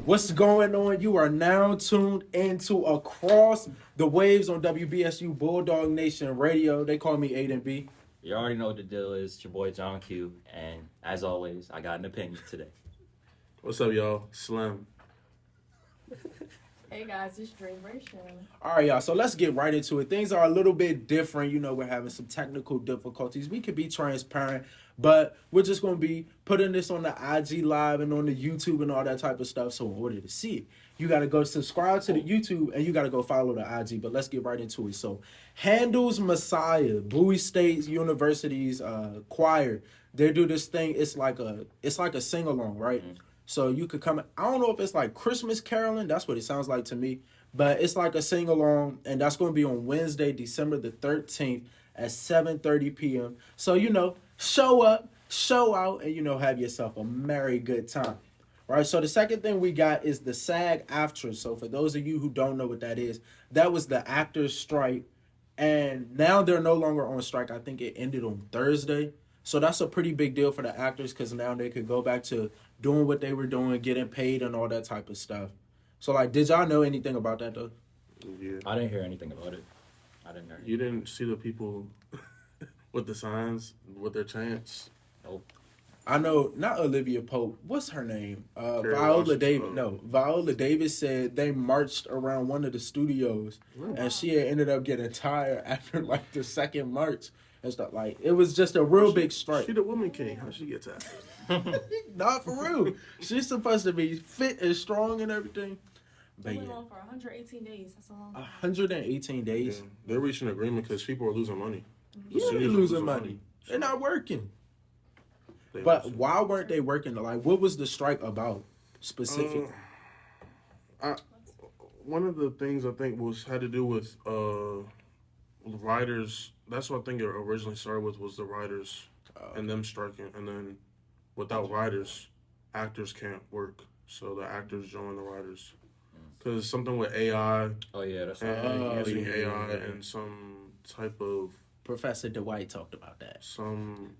What's going on? You are now tuned into Across the Waves on WBSU Bulldog Nation Radio. They call me Aiden B. You already know what the deal is. It's your boy John Q. And as always, I got an opinion today. What's up, y'all? Slim. Hey guys, it's Dream Show. All right, y'all. So let's get right into it. Things are a little bit different. You know, we're having some technical difficulties. We could be transparent, but we're just going to be putting this on the IG Live and on the YouTube and all that type of stuff. So in order to see it, you got to go subscribe to the YouTube and you got to go follow the IG. But let's get right into it. So Handel's Messiah, Bowie State University's choir, they do this thing. It's like a sing-along, right? Mm-hmm. So you could come. I don't know if it's like Christmas caroling. That's what it sounds like to me. But it's like a sing-along, and that's going to be on Wednesday, December the 13th at 7:30 p.m. So, you know, show up, show out, and, you know, have yourself a merry good time. Right? So the second thing we got is the SAG-AFTRA. So for those of you who don't know what that is, that was the actors' strike. And now they're no longer on strike. I think it ended on Thursday. So that's a pretty big deal for the actors because now they could go back to doing what they were doing, getting paid and all that type of stuff. So, like, did y'all know anything about that, though? Yeah. I didn't hear anything about it. I didn't hear. You didn't see the people with the signs, with their chants? Nope. I know, not Olivia Pope. What's her name? Viola Davis. No, Viola Davis said they marched around one of the studios, and she had ended up getting tired after, like, the second march. And stuff like it was just a real big strike. She the woman king. How she get tired? Not for real. She's supposed to be fit and strong and everything. But went on for 118 days. That's a long time. 118 days. Yeah. They're reaching an agreement because people are losing money. Yeah, they're losing money. They're not working. But why weren't they working? Like, what was the strike about specifically? One of the things I think had to do with writers. That's what I think it originally started with was the writers and them striking. And then without writers, actors can't work. So the actors join the writers. Because something with AI. Oh, yeah. That's using AI and some type of... Professor Dwight talked about that. Some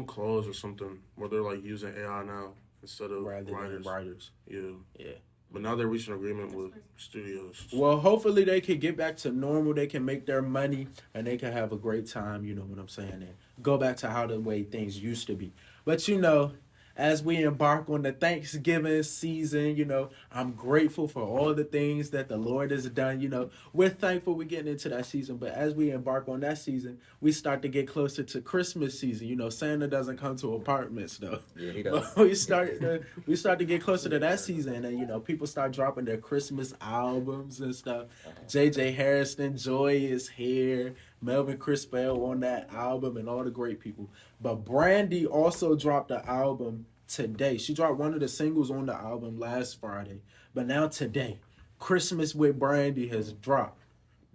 clause or something where they're like using AI now instead of writers. Yeah. But now they're reaching an agreement with studios. Well, hopefully they can get back to normal. They can make their money and they can have a great time, you know what I'm saying, and go back to how the way things used to be. But, you know, as we embark on the Thanksgiving season, you know, I'm grateful for all the things that the Lord has done. You know, we're thankful we're getting into that season. But as we embark on that season, we start to get closer to Christmas season. You know, Santa doesn't come to apartments, though. Yeah, he does. But we start to get closer to that season. And, you know, people start dropping their Christmas albums and stuff. J.J. Harrison, Joy is here. Melvin Crispell on that album and all the great people. But Brandy also dropped an album today. She dropped one of the singles on the album last Friday. But now today, Christmas with Brandy has dropped.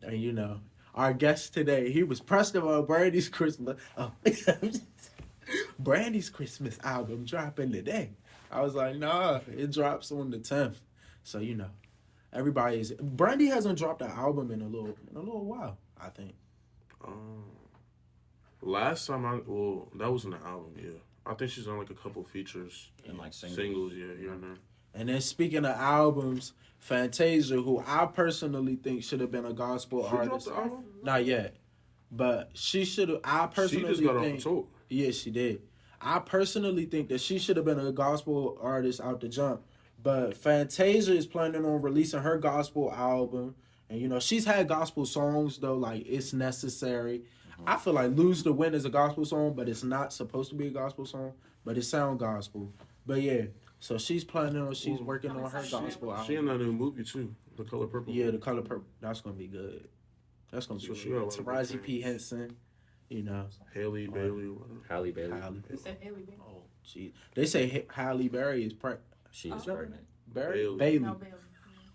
And, you know, our guest today, he was pressed about Brandy's Christmas. Brandy's Christmas album dropping today. I was like, nah, it drops on the 10th. So, you know, Brandy hasn't dropped an album in a little while, I think. Last time that was in the album, yeah. I think she's on like a couple features and like singles, yeah. And then speaking of albums, Fantasia, who I personally think should have been a gospel artist. Dropped the album? Not yet, but she should have. I personally she just got think. Off the tour. Yeah, she did. I personally think that she should have been a gospel artist out the jump. But Fantasia is planning on releasing her gospel album. And, you know, she's had gospel songs, though, like It's Necessary. I feel like Lose the Win is a gospel song, but it's not supposed to be a gospel song, but it sounds gospel. But, yeah, so she's working on her gospel album. She in that new movie, too, The Color Purple. Yeah, The Color Purple. That's going to be good. That's going to be good. Taraji P. Henson, you know. Halle Bailey. Halle Bailey. They said Halle Bailey. Oh, geez. They say Halle Berry is pregnant. She is pregnant. Bailey. No, Bailey.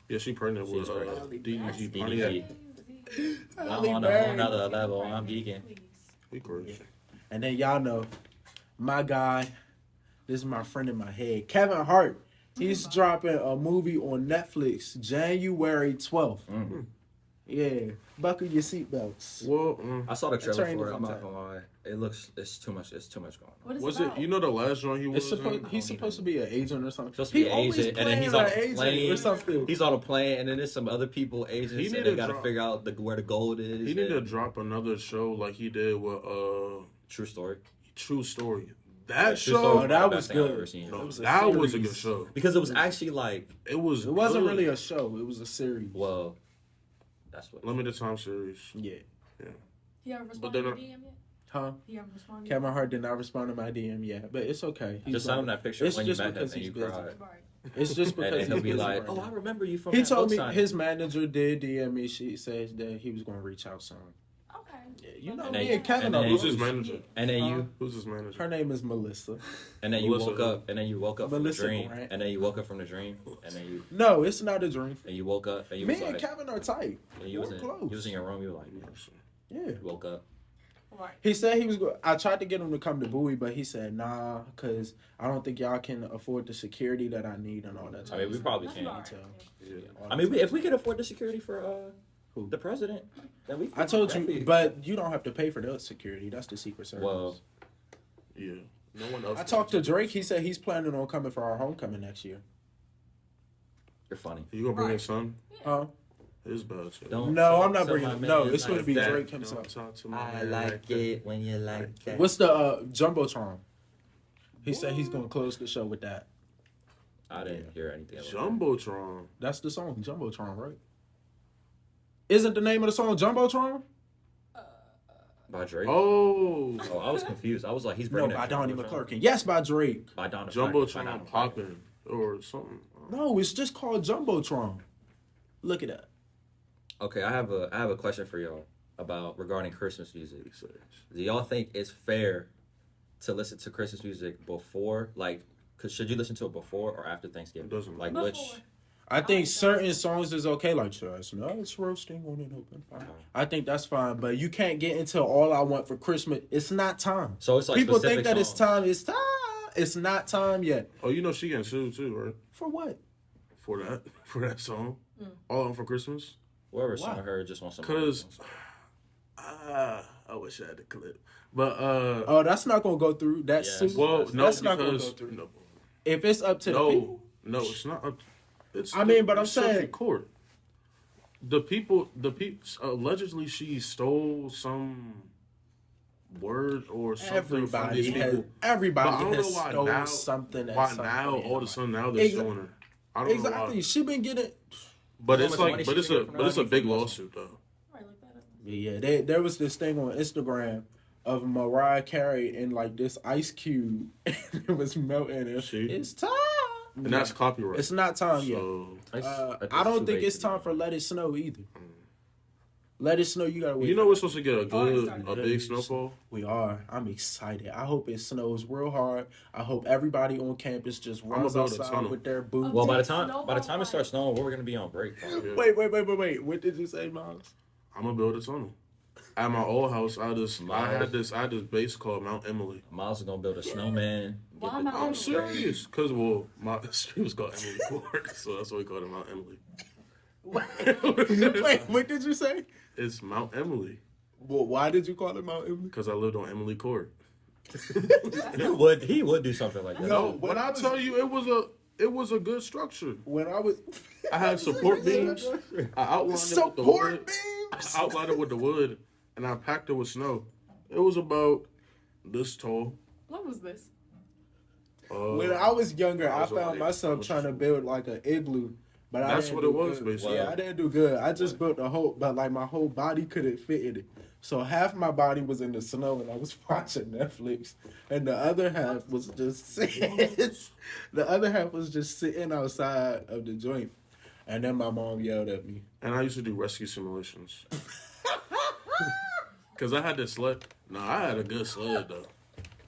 Yeah, she pregnant with DDG. DDG. I'm on a whole nother level. I'm geeking. We crazy. And then y'all know, my guy, this is my friend in my head, Kevin Hart. He's dropping a movie on Netflix January 12th. Mm-hmm. Yeah, buckle your seatbelts. Well, I saw the trailer train for it. is I'm not intense. gonna lie. It's too much. It's too much going on. What is was about? it? You know the last joint he was It's supposed. in? He's supposed to be an agent or something. Supposed to be He an always agent, and then he's playing on an a agent plane. or something. He's on a plane, and then there's some other people agents, He and need they to gotta drop- figure out where the gold is. He need to and- drop another show like he did with True story. True Story. Yeah, That True show, Story Oh, that the was best thing I've good. ever seen. no, It was a that was a series. good show. Because it was actually like, It was. It wasn't good. really a show. It was a series. well, that's what. limited time series. Yeah. He ever But responded they're to not- DM yet? Huh? He ever responded? Kevin Hart did not respond to my DM yet, but it's okay. He's Just send him gonna- that picture It's when you just met him because and he's you busy. cried. Right. It's just because And he'll he's be busy like, right "Oh, now. I remember you from He that told book me signing." his manager did DM me. She says that he was going to reach out soon. Okay. Yeah, you know And me then- and Kevin and are then- Who's close. his manager? And then Huh? you, Who's his manager? Her name is Melissa. and then you Melissa woke who? up, and then you woke up from the Melissa dream, Grant. and then you woke up from the dream, and then No, it's not a dream. you woke up, and you Me was and like, Kevin are tight. and you We're was close. in your room, you were like, Yeah. you woke up. Right. He said he was going. I tried to get him to come to Bowie, but he said nah, cause I don't think y'all can afford the security that I need and all that. I mean, we probably That's can. all right. tell. Yeah. I mean, if we could afford the security for Who? the president, then we. I told you, definitely- but you don't have to pay for the security. That's the Secret Service. Well, Yeah. No one else. I talked to Drake. He said he's planning on coming for our homecoming next year. you're funny. You gonna bring Right. his son? Huh? His bad too. Don't No, talk I'm not to bringing my him. No, man it's gonna like be that. Drake Don't himself. talk to my I man like that. it when you like that. What's the Jumbotron? He said he's gonna close the show with that. I didn't hear anything. About Jumbotron. That's the song, Jumbotron, right? Isn't the name of the song Jumbotron? that. By Drake. Oh, Oh, I was confused. I was like, he's No, bringing by it. Donnie McClurkin. Yes, by Drake. By Donnie Jumbotron popping or something. No, it's just called Jumbotron. Look it up. Okay, I have a question for y'all regarding Christmas music. Do y'all think it's fair to listen to Christmas music before, like, should you listen to it before or after Thanksgiving? It doesn't Like Before. which? I think certain songs is okay, like Chestnuts roasting on an open fire. I think that's fine, but you can't get into All I Want for Christmas. It's not time. So it's like People think specific that it's songs. time. It's time. It's not time yet. Oh, you know she getting sued too, right? For what? For that song. All on for Christmas. Whoever's Why? song her just wants some. Cause I wish I had the clip, but Oh, that's not gonna go through. That's Yes. suit. well, no, that's not gonna go because through. no, If it's up to the people, no, it's not. It's. I mean, but I'm it's circuit saying- court. The people, allegedly she stole some word or something from these everybody has, people. But I everybody don't has know why stole now. something. at Why some now? point in All of a life. sudden now they're Exa- suing her. I don't know Exactly. why. She been getting. But How it's much like, money but she it's been a, getting from but it's a that? big lawsuit though. Right, look that up. Yeah, there was this thing on Instagram of Mariah Carey and like this ice cube, and it was melting. And See? it's time. And that's copyright. It's not time yet. So I don't think it's time for Let It Snow either. Let It Snow, you gotta wait. you know for we're that. supposed to get a Oh, good, it's a big snowfall. We are. I'm excited. I hope it snows real hard. I hope everybody on campus just runs build a outside tunnel. with their boots. Well, by the Snowball time it starts snowing, we're gonna be on break. Probably. Yeah. Wait. What did you say, Miles? I'm gonna build a tunnel. At my old house, I had this base called Mount Emily. Miles is gonna build a snowman. Why get am the- I- I'm serious, cause well, my street was called Emily Court, so that's why we called it Mount Emily. Wait, what did you say? It's Mount Emily, Well, why did you call it Mount Emily? cause I lived on Emily Court. He would do something like that. No. When I tell you, it was a good structure. When I was I had support beams. I outlined it with the support wood. beams. I outlined it with the wood, and I packed it with snow. It was about this tall. What was this? When I was younger, I was found already- myself trying to build like an igloo, but I That's didn't what do it was, good. basically. Yeah, I didn't do good. I just built a whole, but like my whole body couldn't fit in it. So half my body was in the snow, and I was watching Netflix, and the other half was just sitting. The other half was just sitting outside of the joint, and then my mom yelled at me. And I used to do rescue simulations. Cause I had this sled. No, I had a good sled though.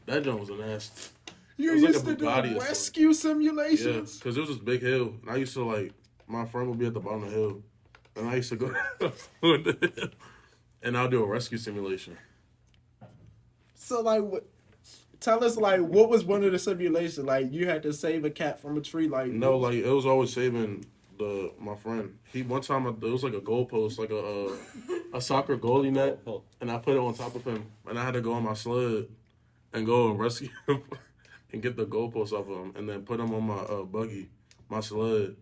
That joint was a nasty. You It was like used a to do Bugatti or something. rescue Yeah, simulations. cause it was this big hill, and I used to like my friend would be at the bottom of the hill, and I used to go on the hill, and I'll do a rescue simulation. So like, tell us like what was one of the simulations? Like you had to save a cat from a tree. Like No, like it was always saving my friend. He one time it was like a goalpost, like a soccer goalie net, Oh, and I put it on top of him, and I had to go on my sled and go and rescue him and get the goalpost off of him, and then put him on my buggy, my sled,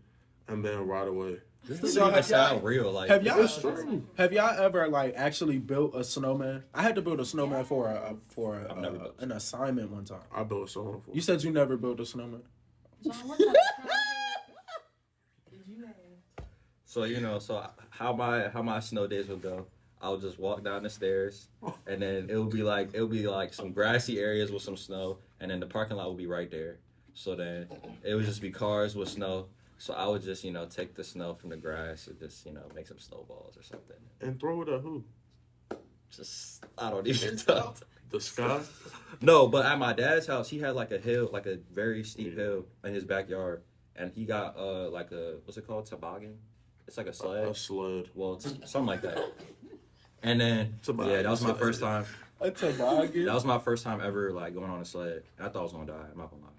and then ride away. this So doesn't even have y'all- sound real. Like, Have y'all It's true. have y'all ever like actually built a snowman? I had to build a snowman for I've never built an assignment one time. I built someone for. You said you never built a snowman. John, what type of childhood did you have? So so how my snow days would go. I would just walk down the stairs, and then it would be like some grassy areas with some snow, and then the parking lot would be right there. So then it would just be cars with snow. So I would just take the snow from the grass and just make some snowballs or something. And throw it at who? Just I don't even know. The sky. No, but at my dad's house, he had like a hill, like a very steep hill in his backyard, and he got like a what's it called, toboggan? It's like a sled. A sled. Well, it's something like that. And then Toboggan. that was my first time. A toboggan. That was my first time ever like going on a sled. And I thought I was gonna die. I'm not gonna lie,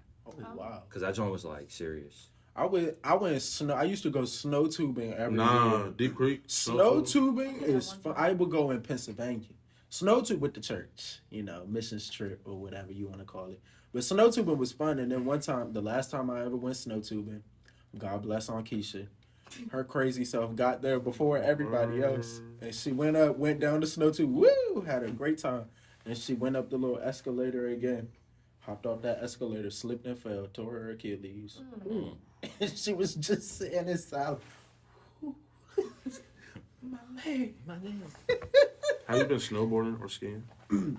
Oh wow. because that joint was like serious. I went snow. I used to go snow tubing every Nah, year. Deep Creek. Snow tubing is fun. I would go in Pennsylvania. Snow tube with the church, missions trip or whatever you want to call it. But snow tubing was fun. And then one time, the last time I ever went snow tubing, God bless Aunt Keisha, her crazy self got there before everybody else, and she went down the snow tube. Woo! Had a great time. And she went up the little escalator again. Hopped off that escalator, slipped and fell, tore her Achilles. And she was just sitting in silence. My leg. Have you been snowboarding or skiing?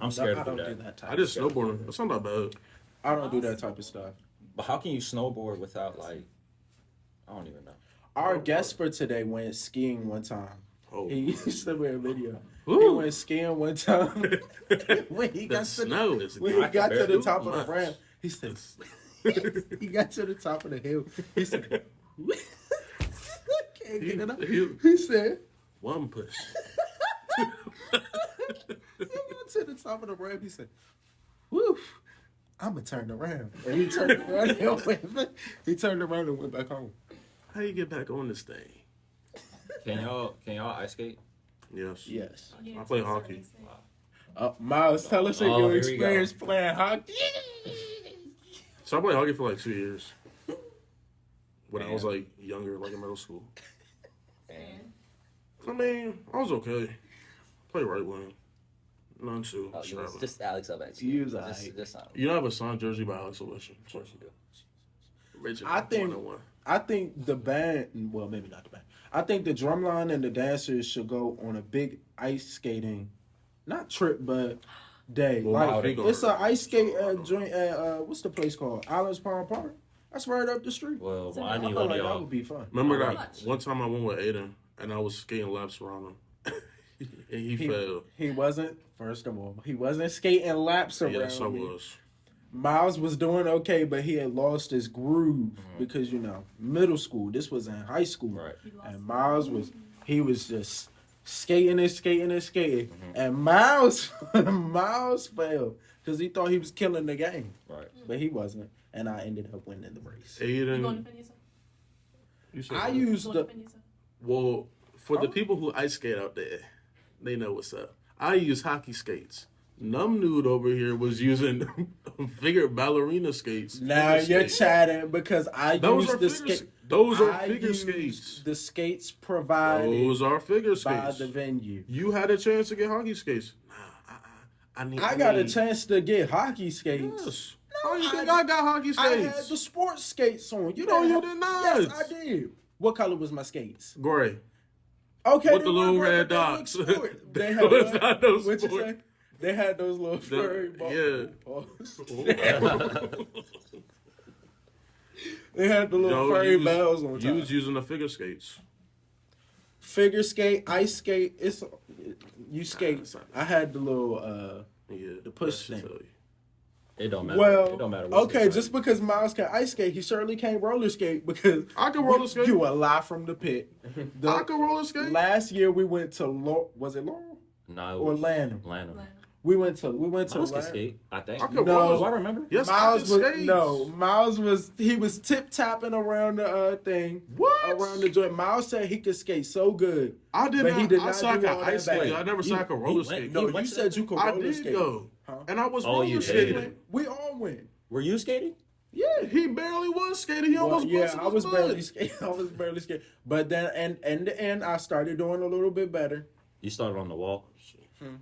I'm scared I to don't do do that. that type. I did snowboarding. That's not that bad. I don't do that type of stuff. But how can you snowboard without like? I don't even know. Our guest for today went skiing one time. Oh, He used to wear a video. He Woo. went skiing one time. when he the got to snow is when he I can got to barely the do top of the much. ramp, he said, he got to the top of the hill. He said, can't get it up. He said, one push. he got to the top of the ramp. He said, woo, I'm going to turn around. And he turned around and went back home. How you get back on this thing? Can y'all ice skate? Yes. Yes. I play to a certain hockey. extent. Miles, tell us Oh, your here we experience playing hockey. So I played hockey for like 2 years. When I Man. was like younger, like in middle school. And I mean, I was okay. Play right wing. None too. extravagant. Just Alex up at You was alright. You don't have a signed jersey by Alex Ovechkin. Of course you do. Richard, I think- 101. I think the band, well, maybe not the band. I think the drumline and the dancers should go on a big ice skating, not trip, but day. Well, like how they gonna it's an hurt? ice skate joint at what's the place called? Islands Palm Park. That's right up the street. Well, So I I need feel one of like that y'all. would be fun. Remember How that much? one time I went with Aiden and I was skating laps around him. And he fell. He wasn't. First of all, he wasn't skating laps around Yes, I me. was. Miles was doing okay, but he had lost his groove Mm-hmm. because middle school. This was in high school. Right. he lost And Miles was just skating and skating and skating. Mm-hmm. And Miles failed because he thought he was killing the game. Right. But he wasn't. And I ended up winning the race. You going to Aiden, defend yourself? you said I what? You used going to the defend yourself? Well, for the Oh. people who ice skate out there, they know what's up. I use hockey skates. Numb Nude over here was using figure ballerina skates. now figure you're skates. chatting because I Those used are the figure. skate. Those are I figure used skates. The skates provided Those are figure by skates. the venue. You had a chance to get hockey skates. Nah, I got a chance to get hockey skates. Yes. How you think I got hockey I had skates? the sports skates on. You No, know you did not. Yes, I did. What color was my skates? Gray. Okay, With they the little were red they look dots. sport. They had Those what? not no What you sport. say? They had those little furry balls. Yeah. They had the little furry bells on You top. was using the figure skates. Figure skate, ice skate. It's you skate. it's not- I had the little. Yeah. The push that should thing. tell you. It don't matter. Well, it don't matter. What's okay, inside. just because Miles can ice skate, he certainly can't roller skate because I can roller skate. you a lie from the pit. I can roller skate. Last year we went to was it Laurel No, it or was Lanham? Lanham. Like, We went to Miles can Lang- skate, I think. I could No. roll. Do I remember? Yes, Miles I was can skate. Miles was tip tapping around the thing. What? Around the joint. Miles said he could skate so good. I did But not. he did I not said I do could all that ice skate. back. I never said I could He roller went- skate. No, He you went to said that you could I roller did skate. go, Huh? and I was Oh, roller you did. skating. We all went. Were you skating? Yeah, he barely was skating. He Well, almost yeah, busted I his was butt. barely skating. I was barely skating. But then, and in the end, I started doing a little bit better. You started on the wall.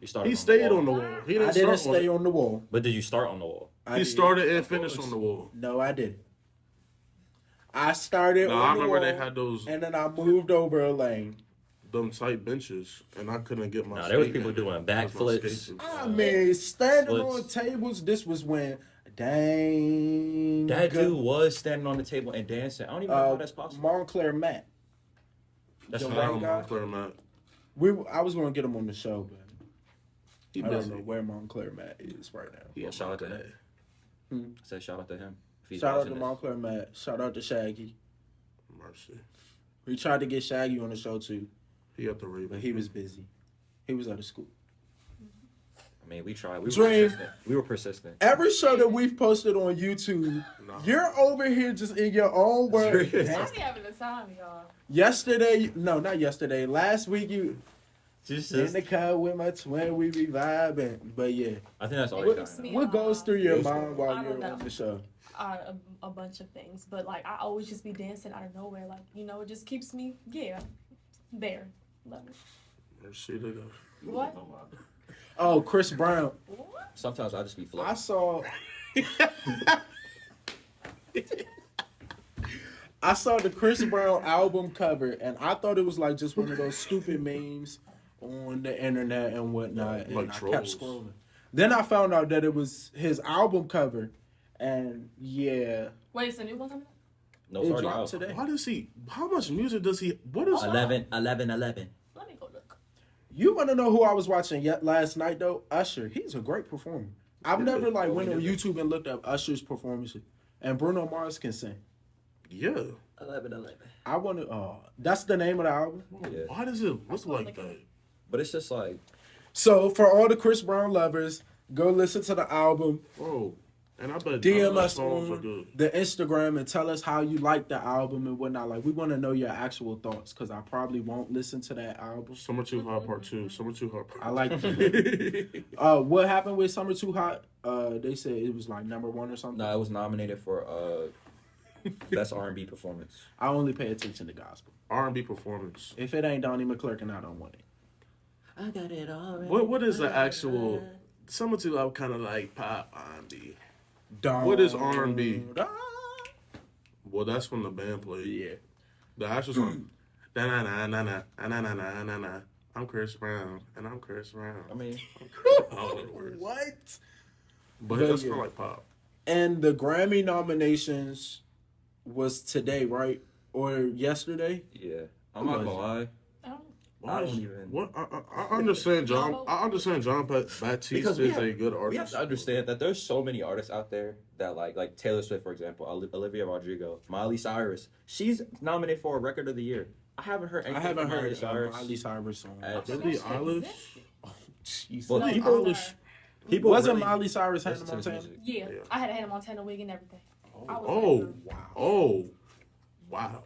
You started. He on stayed the on the wall. wall. He I didn't didn't start on stay it. on the wall. But did you start on the wall? I He did. started and Of finished course. on the wall. No, I didn't. I started No, on I the remember wall, they had those and then I moved over a lane. them tight benches, and I couldn't get my. No, there was skate people in doing because my backflips. skates was- I mean, standing Splits. on tables. This was when, dang, That good- dude was standing on the table and dancing. I don't even know how that's possible. Montclair Matt. That's the not white Down guy? Montclair, Matt. I was going to get him on the show, but He I don't busy. know where Montclair Matt is right now. He Well, on shout my out to day. him. Hmm. I said shout out to him. If he's Shout out watching to this. Montclair Matt. Shout out to Shaggy. Mercy. We tried to get Shaggy on the show too, He at the Ravens. but he was busy. He was out of school. I mean, we tried. We were Dream. persistent. We were persistent. Every show that we've posted on YouTube, Nah. you're over here just in your own words. Serious. I be having the time, y'all. Yesterday, no, not yesterday. Last week, you Just, in the car with my twin, we be vibing. But yeah, I think that's all What- you got. me- what goes through your Yes, mind while I you're don't on know. the show? A bunch of things, but like I always just be dancing out of nowhere. Like it just keeps me, there. Love it. Mercy to God. What? Oh, Chris Brown. What? Sometimes I just be I floating. saw. I saw the Chris Brown album cover, and I thought it was like just one of those stupid memes on the internet and whatnot. And Like I kept trolls. scrolling. Then I found out that it was his album cover, and yeah, Wait, it's a new one coming out? No, it it's already dropped out. today. Why does he? How much music does he? What is? 11. Let me go look. You want to know who I was watching yet last night though? Usher. He's a great performer. I've Yeah. never like Oh, went he on is. YouTube and looked up Usher's performances. And Bruno Mars can sing. Yeah. 11. I want to. That's the name of the album. Yeah. Why does it look That's like what I'm that? looking But it's just like, So for all the Chris Brown lovers, go listen to the album. Bro, and I bet DM other us songs are on good. the Instagram and tell us how you like the album and whatnot. Like we want to know your actual thoughts because I probably won't listen to that album. Summer Too Hot Part 2. Summer Too Hot Part I like. What happened with Summer Too Hot? They said it was like number one or something. no, it was nominated for best R&B performance. I only pay attention to gospel. R&B performance. If it ain't Donnie McClurkin, I don't want it. I got it all. What is the actual? Summer Too Hot kind of like pop R&B. Don- What is R&B? Don- Well, that's when the band played. Yeah. The actual song. Na na na na na na na na na na. I'm Chris Brown, and I'm Chris Brown. I mean, I don't know the words. What? But But that's yeah. kind of like pop. And the Grammy nominations was today, right? Or yesterday? yeah. I'm not gonna lie. I don't even. What I understand, John. I understand John Baptiste Because is we a good We have artist. to understand that there's so many artists out there that like Taylor Swift, for example, Olivia Rodrigo, Miley Cyrus. She's nominated for a Record of the Year. I haven't heard anything I haven't from Miley heard Cyrus. Miley Cyrus song. Billie Eilish. Jesus. Well, Billie people- Eilish. People Wasn't really Miley Cyrus Hannah listen to his Montana? music. Yeah, Yeah. I had a Hannah Montana wig and everything. I was Oh, Wow. oh, wow.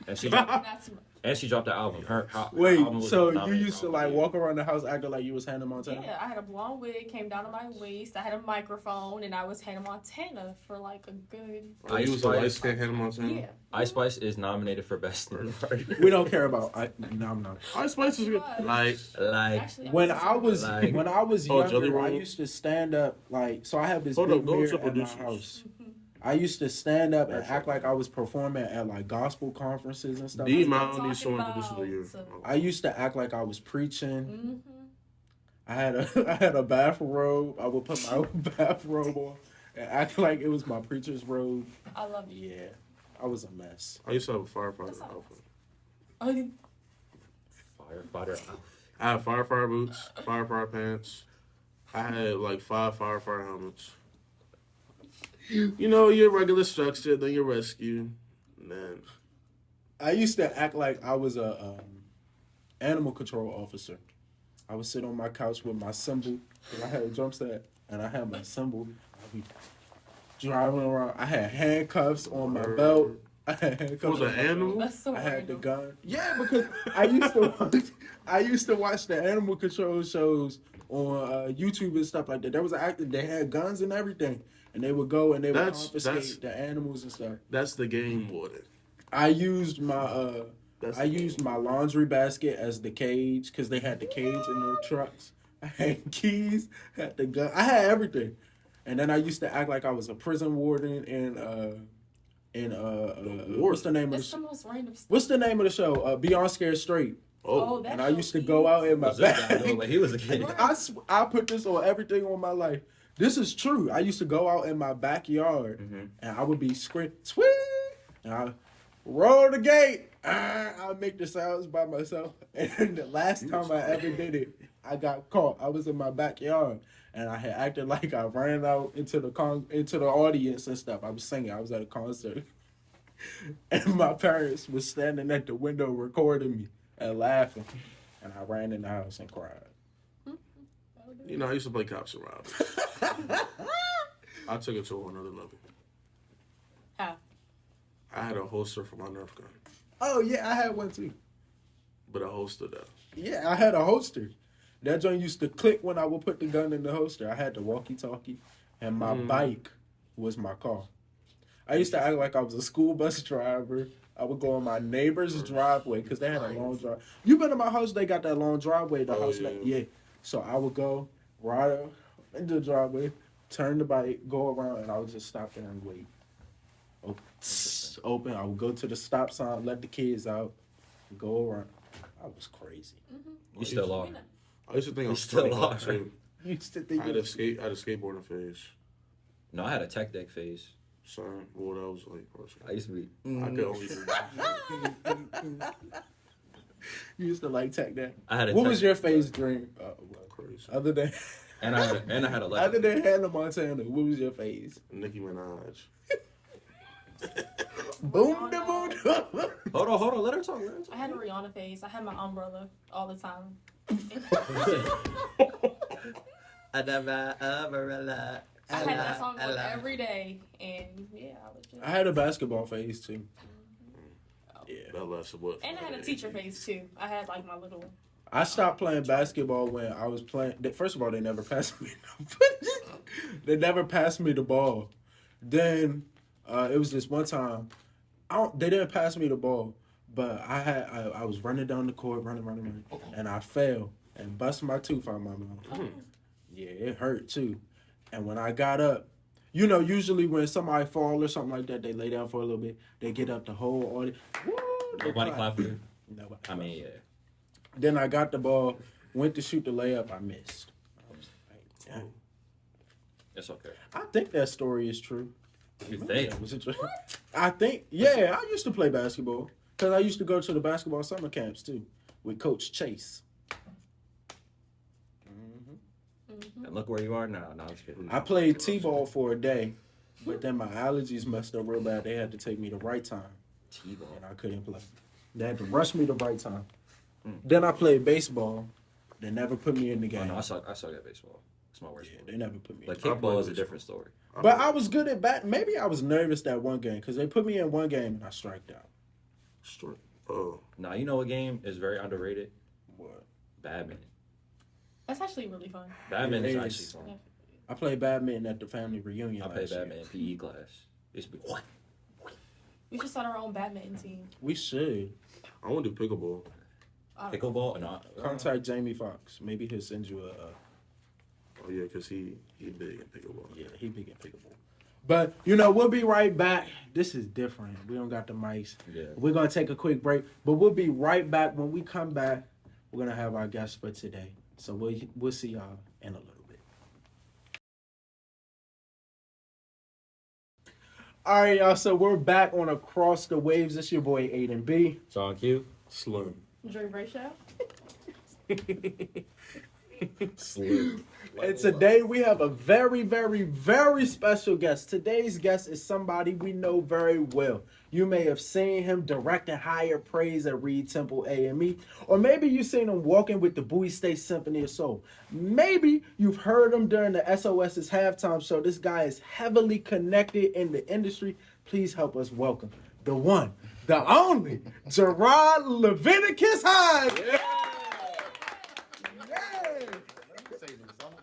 And she Not too much. and she dropped the album. Her album Wait, was so you nominated used for to Album of like the Year. walk around the house acting like you was Hannah Montana? Yeah, I had a blonde wig, came down to my waist. I had a microphone, and I was Hannah Montana for like a good. Oh, you was a Ice light Spice. skinned Hannah Montana? Yeah. Ice Spice is nominated for best new artist. We don't care about. No, I'm not. Ice Spice is good. Like, Like Actually, When was I was Like- when I was Oh, Jelly younger, I Roll? used to stand up like so. I have this Hold big up, go mirror to at my producers. house. I used to stand up and act like I was performing at like gospel conferences and stuff. D like that. Mountain these songs Talking this is the year. about, I used to act like I was preaching. Mm-hmm. I had a I had a bathrobe. I would put my own bathrobe on and act like it was my preacher's robe. I love it. Yeah, I was a mess. I used to have a firefighter That's not- outfit. Oh, firefighter outfit. I had firefighter boots, firefighter pants. I had like 5 firefighter helmets. You know, your regular structure, then your rescue. And then I used to act like I was a animal control officer. I would sit on my couch with my cymbal. And I had a drum set, and I had my cymbal. I'd be driving around. I had handcuffs on my belt. I had handcuffs Was on an my belt. animal? That's so I had the random. gun. Yeah, because I used to watch the animal control shows on YouTube and stuff like that. There was an actor, they had guns and everything, and they would go and they would confiscate the animals and stuff. That's the game warden. I used my That's I used my laundry basket as the cage because they had the cage in their trucks. I had keys, had the gun, I had everything, and then I used to act like I was a prison warden what's the name of the That's the most random stuff. What's the name of the show? Beyond Scared Straight. Oh, that And I show used to go out in my Was this guy bag. doing when he was a kid? I put this on everything on my life. This is true. I used to go out in my backyard and I would be screaming, "Swing!" and I roll the gate. I make the sounds by myself. And the last time I ever did it, I got caught. I was in my backyard and I had acted like I ran out into the audience and stuff. I was singing. I was at a concert. And my parents was standing at the window recording me and laughing. And I ran in the house and cried. you know, I used to play cops and robbers. I took it to a whole another level. How? I had a holster for my Nerf gun, Oh, yeah, I had one too. but a holster though. Yeah, I had a holster. That joint used to click when I would put the gun in the holster. I had the walkie-talkie, and my bike was my car. I used to act like I was a school bus driver. I would go on my neighbor's driveway because they had a long drive. You been to my house? They got that long driveway. The house, yeah. So I would go right up into the driveway, turn the bike, go around, and I would just stop there and wait. Open. I would go to the stop sign, let the kids out, go around. I was crazy. You still are. I used to think I was still pretty are. hot too. You used to I think had a skateboarding phase. No, I had a tech deck phase. Son, well, that was like personal. I used to be. I could only do you used to like tech that. I had a What tech- was your phase dream? crazy. Other than And I had a other Lego. than Hannah Montana, what was your phase? Nicki Minaj. Boom da boom da. Hold on. Let her talk. I had a Rihanna phase. I had my umbrella all the time. I never umbrella. I had that song on every day, and yeah, I was just. I had a basketball phase too. Yeah. That lasted what? And I had a teacher phase too. I had like my little. I stopped playing basketball when I was playing. First of all, they never passed me. They never passed me the ball. Then it was this one time. They didn't pass me the ball, but I was running down the court, running, and I fell and busted my tooth out of my mouth. Yeah, it hurt too. And when I got up, you know, usually when somebody fall or something like that, they lay down for a little bit. They get up, the whole audience. Woo, they Nobody clap. clapped for you. Nobody. I mean, yeah. Then I got the ball, went to shoot the layup, I missed. I was like, yeah. It's okay. I think that story is true. You think? Was it true? I think, yeah, I used to play basketball. Because I used to go to the basketball summer camps too with Coach Chase. And look where you are now. No, I'm just kidding. I played T-ball for a day, but then my allergies messed up real bad. They had to take me the right time, T-ball. and I couldn't play. They had to rush me the right time. Then I played baseball. They never put me in the Oh, game. no, I suck at baseball. It's my worst Yeah, sport. they never put me Like in. kickball is a different story. But I was good at bat. Maybe I was nervous that one game because they put me in one game and I striked out. Straight. Oh, Now, you know what game is very underrated? What? Badminton. That's actually really fun. Badminton It is is. actually fun. I played badminton at the family reunion. I played last year. badminton PE class. It used to be what? We should start our own badminton team. We should I want to do pickleball. Pickleball? No. contact Jamie Foxx. Maybe he'll send you a. Oh yeah, cause he big in pickleball. Yeah, he big in pickleball. But you know, we'll be right back. This is different. We don't got the mics. Yeah. We're gonna take a quick break, but we'll be right back. When we come back, we're gonna have our guest for today. So we'll see y'all in a little bit. All right, y'all. So we're back on Across the Waves. It's your boy Aiden B. It's on cue. Slim. Dre Brayshaw. Slim. And today we have a very, very, very special guest. Today's guest is somebody we know very well. You may have seen him directing Higher Praise at Reed Temple AME, or maybe you've seen him walking with the Bowie State Symphony of Soul. Maybe you've heard him during the SOS's halftime show. This guy is heavily connected in the industry. Please help us welcome the one, the only, Jerrod Leviticus Hines. Yeah.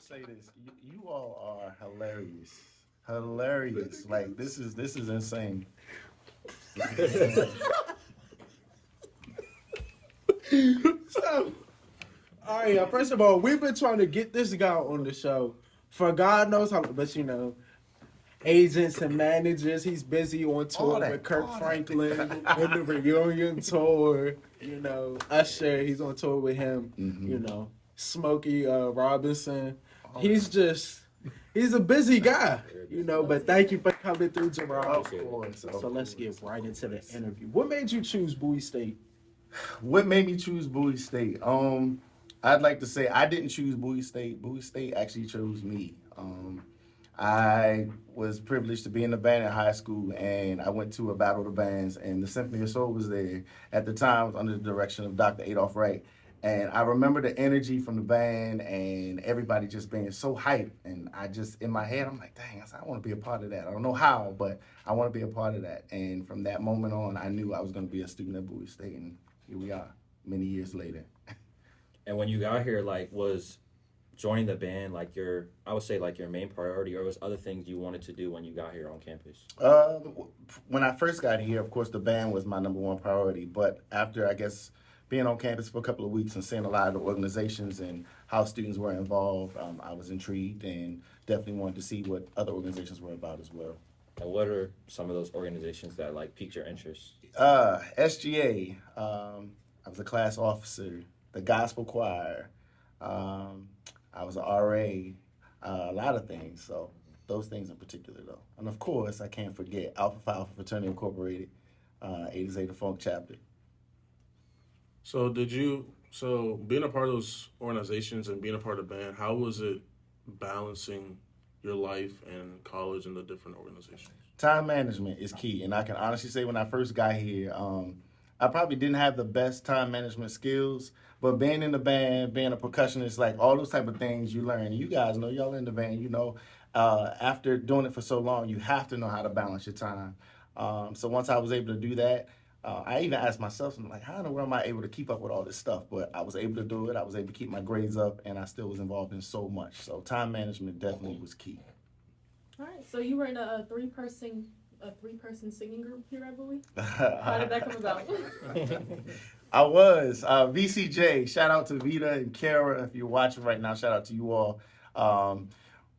Say this. You all are hilarious. Hilarious. Like this is insane. So, all right, first of all, we've been trying to get this guy on the show for God knows how long, but you know, agents and managers, he's busy on tour with Kirk Franklin in the reunion tour. You know, Usher, he's on tour with him. Mm-hmm. You know, Smokey Robinson. He's a busy guy, you know, but thank you for coming through, Jerrod. Of course. So let's get right into the interview. What made you choose Bowie State? What made me choose Bowie State? I'd like to say I didn't choose Bowie State. Bowie State actually chose me. I was privileged to be in the band in high school, and I went to a battle of the bands, and the Symphony of Soul was there. At the time, it was under the direction of Dr. Adolph Wright. And I remember the energy from the band and everybody just being so hyped. And I just, in my head, I'm like, dang, I want to be a part of that. I don't know how, but I want to be a part of that. And from that moment on, I knew I was going to be a student at Bowie State. And here we are, many years later. And when you got here, like, was joining the band, like, your main priority, or was other things you wanted to do when you got here on campus? When I first got here, of course, the band was my number one priority. But after, I guess, being on campus for a couple of weeks and seeing a lot of the organizations and how students were involved, I was intrigued and definitely wanted to see what other organizations were about as well. And what are some of those organizations that like piqued your interest? SGA, I was a class officer, the gospel choir, I was an RA, a lot of things. So those things in particular though. And of course, I can't forget Alpha Phi Alpha Fraternity Incorporated, A to Zeta Funk Chapter. So being a part of those organizations and being a part of the band, how was it balancing your life and college and the different organizations? Time management is key. And I can honestly say when I first got here, I probably didn't have the best time management skills, but being in the band, being a percussionist, like all those type of things you learn. You guys know, y'all in the band, you know, after doing it for so long, you have to know how to balance your time. So once I was able to do that, I even asked myself, I'm like, how in the world am I able to keep up with all this stuff? But I was able to do it. I was able to keep my grades up, and I still was involved in so much. So time management definitely was key. All right. So you were in a three-person singing group here at Bowie? How did that come about? I was. VCJ, shout out to Vita and Kara. If you're watching right now, shout out to you all.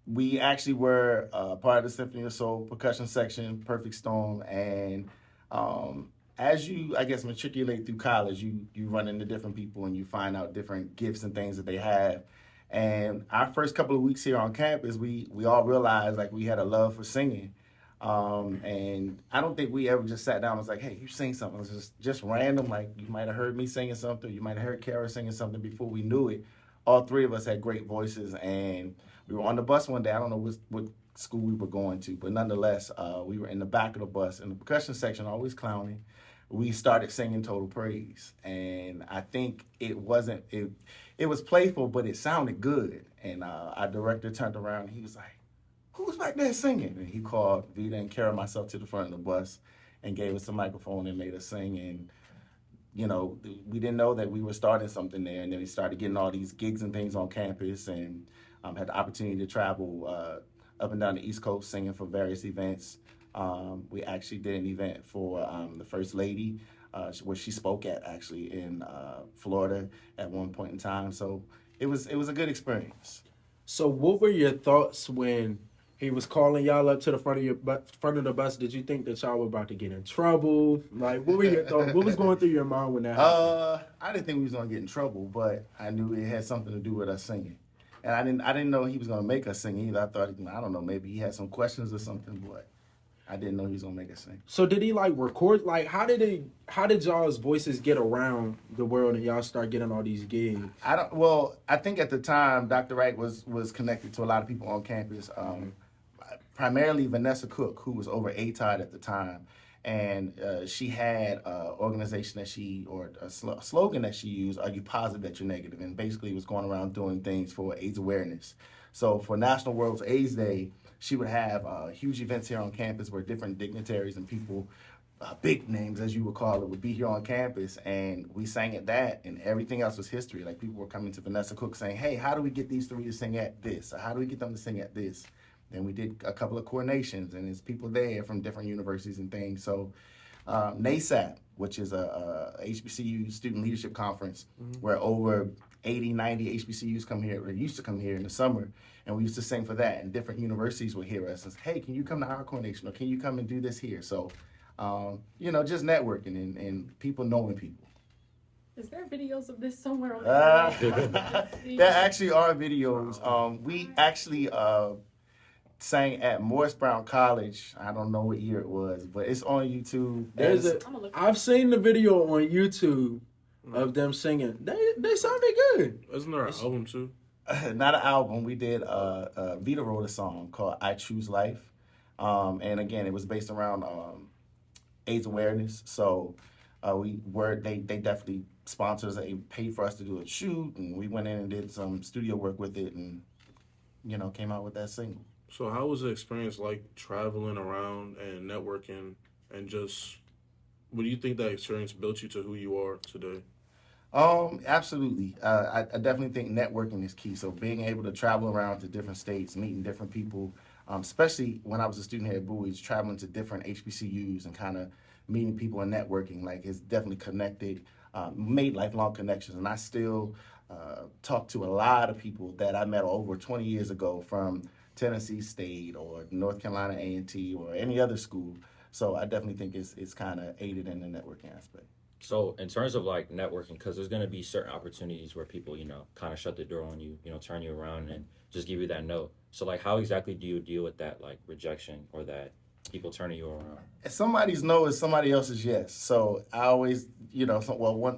We actually were part of the Symphony of Soul percussion section, Perfect Storm, and as you, I guess, matriculate through college, you run into different people and you find out different gifts and things that they have. And our first couple of weeks here on campus, we all realized like we had a love for singing. And I don't think we ever just sat down and was like, hey, you sing something. It was just random. Like you might have heard me singing something. You might have heard Kara singing something before we knew it. All three of us had great voices. And we were on the bus one day. I don't know what school we were going to, but nonetheless, we were in the back of the bus in the percussion section, always clowning. We started singing Total Praise, and I think it was playful, but it sounded good. And our director turned around and he was like, who's back there singing? And he called Vita and Kara, myself, to the front of the bus and gave us a microphone and made us sing. And you know, we didn't know that we were starting something there. And then we started getting all these gigs and things on campus, and had the opportunity to travel up and down the East Coast singing for various events. We actually did an event for the First Lady, where she spoke at actually in Florida at one point in time. So it was a good experience. So what were your thoughts when he was calling y'all up to the front of the bus? Did you think that y'all were about to get in trouble? Like, what were your thoughts? What was going through your mind when that happened? I didn't think we was gonna get in trouble, but I knew it had something to do with us singing. And I didn't know he was gonna make us sing either. I thought, I don't know, maybe he had some questions or something, but I didn't know he was gonna make us sing. So did he like record? Like how did y'all's voices get around the world and y'all start getting all these gigs? I think at the time Dr. Wright was connected to a lot of people on campus. Primarily Vanessa Cook, who was over ATOD at the time, and she had an organization or a slogan that she used: "Are you positive that you're negative?" And basically was going around doing things for AIDS awareness. So for National World AIDS Day, she would have huge events here on campus where different dignitaries and people, big names as you would call it, would be here on campus, and we sang at that, and everything else was history. Like people were coming to Vanessa Cook saying, "Hey, how do we get these three to sing at this? Or how do we get them to sing at this?" Then we did a couple of coordinations, and there's people there from different universities and things. So NASAP, which is a HBCU student leadership conference, where over 80, 90 HBCUs come here, or used to come here in the summer, and we used to sing for that. And different universities would hear us and say, "Hey, can you come to our coordination, or can you come and do this here?" So, just networking and people knowing people. Is there videos of this somewhere on the internet? There actually are videos. We actually sang at Morris Brown College. I don't know what year it was, but it's on YouTube. I've seen the video on YouTube of them singing. They sounded good. Isn't there an album too? Not an album. We did Vita wrote a song called "I Choose Life," and again, it was based around AIDS awareness. So they definitely sponsors. They paid for us to do a shoot, and we went in and did some studio work with it, and came out with that single. So how was the experience like traveling around and networking, and just what do you think that experience built you to who you are today? Absolutely. I definitely think networking is key. So being able to travel around to different states, meeting different people, especially when I was a student here at Bowie's, traveling to different HBCUs and kind of meeting people and networking, like it's definitely connected, made lifelong connections. And I still talk to a lot of people that I met over 20 years ago from Tennessee State or North Carolina A&T or any other school. So I definitely think it's kind of aided in the networking aspect. So in terms of like networking, because there's going to be certain opportunities where people, kind of shut the door on you, turn you around and just give you that no. So like how exactly do you deal with that like rejection or that people turning you around? Somebody's no is somebody else's yes. So I always,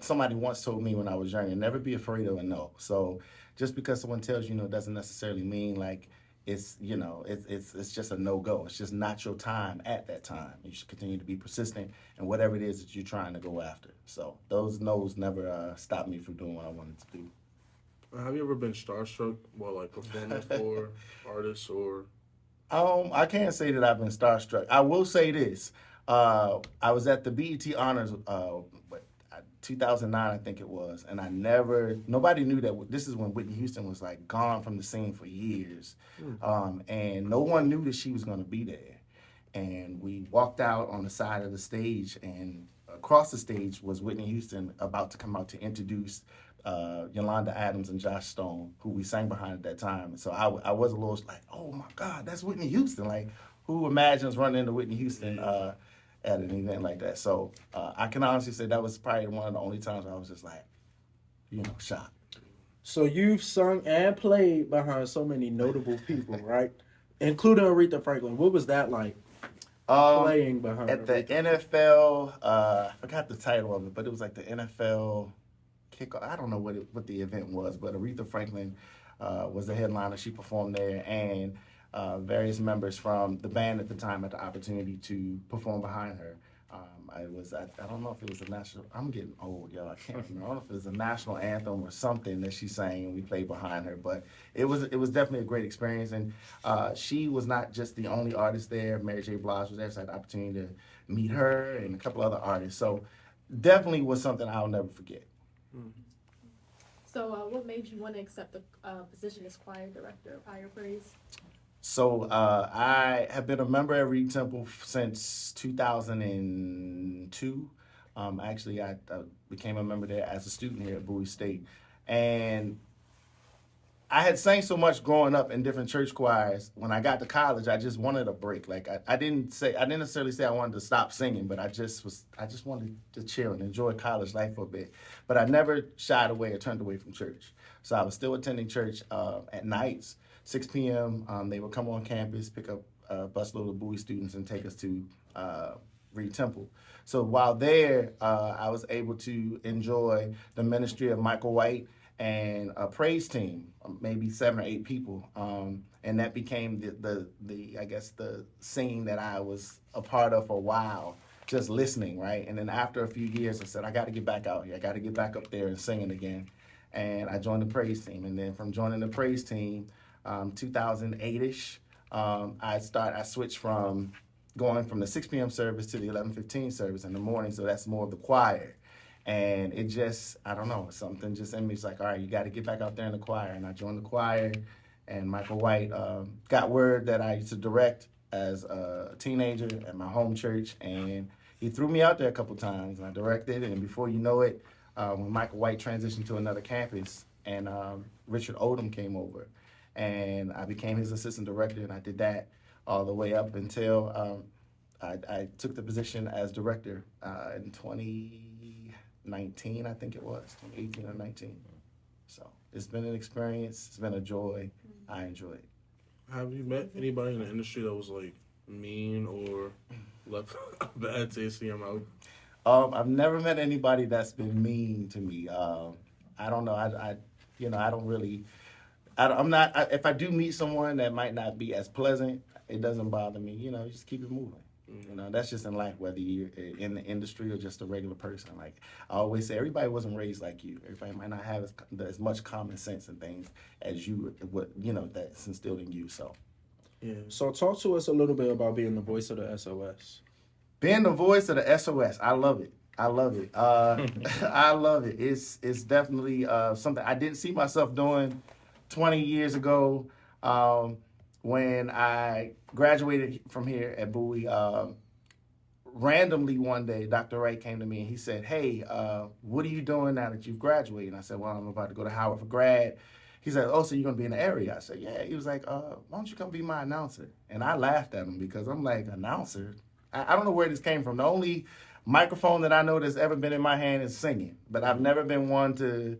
somebody once told me when I was younger, never be afraid of a no. So just because someone tells you no doesn't necessarily mean like it's just a no-go. It's just not your time at that time. You should continue to be persistent in whatever it is that you're trying to go after. So those no's never stopped me from doing what I wanted to do. Have you ever been starstruck while like performing for artists or? I can't say that I've been starstruck. I will say this. I was at the BET Honors, 2009, I think it was, and nobody knew that this is when Whitney Houston was like gone from the scene for years. And no one knew that she was going to be there. And we walked out on the side of the stage, and across the stage was Whitney Houston about to come out to introduce Yolanda Adams and Josh Stone, who we sang behind at that time. And so I was a little like, oh my God, that's Whitney Houston. Like, who imagines running into Whitney Houston at an event like that? So I can honestly say that was probably one of the only times I was just like, shocked. So you've sung and played behind so many notable people, right? Including Aretha Franklin. What was that like? Playing behind at the NFL, I forgot the title of it, but it was like the NFL kickoff. I don't know what the event was, but Aretha Franklin was the headliner. She performed there, and various members from the band at the time had the opportunity to perform behind her. I don't know if it was a national. I'm getting old, y'all. I can't remember. I don't know if it was a national anthem or something that she sang, and we played behind her. But it was definitely a great experience, and she was not just the only artist there. Mary J. Blige was there, so I had the opportunity to meet her and a couple other artists. So definitely was something I'll never forget. So what made you want to accept the position as choir director of Higher Praise? So I have been a member at Reed Temple since 2002. Actually, I became a member there as a student here at Bowie State. And I had sang so much growing up in different church choirs. When I got to college, I just wanted a break. Like I didn't necessarily say I wanted to stop singing, but I just wanted to chill and enjoy college life for a bit. But I never shied away or turned away from church. So I was still attending church at nights. 6 p.m. They would come on campus, pick up busload of Bowie students and take us to Reed Temple. So while there, I was able to enjoy the ministry of Michael White and a praise team, maybe 7 or 8 people, and that became the I guess the scene that I was a part of for a while, just listening, right? And then after a few years, I said, I got to get back out here. I got to get back up there and singing again. And I joined the praise team. And then from joining the praise team, 2008-ish, I switched from going from the 6 p.m. service to the 11:15 service in the morning. So that's more of the choir. And it just, I don't know, something just in me. It's like, all right, you got to get back out there in the choir. And I joined the choir. And Michael White got word that I used to direct as a teenager at my home church. And he threw me out there a couple times. And I directed. And before you know it, when Michael White transitioned to another campus and Richard Odom came over. And I became his assistant director. And I did that all the way up until I took the position as director in 2019, I think it was, 2018 or 19. So it's been an experience. It's been a joy. I enjoy it. Have you met anybody in the industry that was like mean or left a bad taste in your mouth? I've never met anybody that's been mean to me. I don't know. I don't really. I'm not. If I do meet someone that might not be as pleasant, it doesn't bother me. Just keep it moving. That's just in life, whether you're in the industry or just a regular person. Like I always say, everybody wasn't raised like you. Everybody might not have as much common sense and things as you would, that's instilled in you. So, Yeah. So talk to us a little bit about being the voice of the SOS. being the voice of the SOS, I love it. I love it. I love it. It's definitely something I didn't see myself doing 20 years ago. When I graduated from here at Bowie, randomly one day, Dr. Wright came to me and he said, hey, what are you doing now that you've graduated? And I said, well, I'm about to go to Howard for grad. He said, oh, so you're going to be in the area? I said, yeah. He was like, why don't you come be my announcer? And I laughed at him because I'm like, announcer? I don't know where this came from. The only microphone that I know that's ever been in my hand is singing. But I've never been one to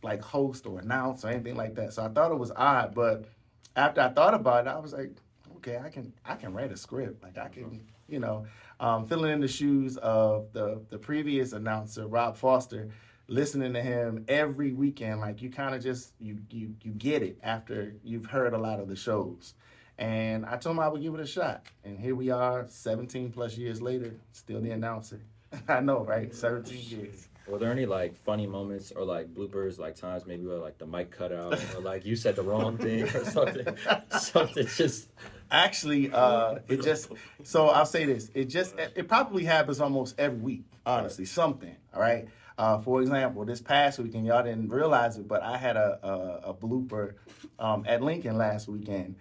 like host or announce or anything like that. So I thought it was odd, but after I thought about it, I was like, okay, I can write a script. Like I can, filling in the shoes of the previous announcer, Rob Foster, listening to him every weekend. Like you kind of just, you get it after you've heard a lot of the shows. And I told him I would give it a shot. And here we are 17 plus years later, still the announcer. I know, right? 17 years. Were there any like funny moments or like bloopers, like times maybe where like the mic cut out or like you said the wrong thing or something? Something just. Actually, it just, so I'll say this, it probably happens almost every week, honestly, something, all right? For example, this past weekend, y'all didn't realize it, but I had a blooper at Lincoln last weekend.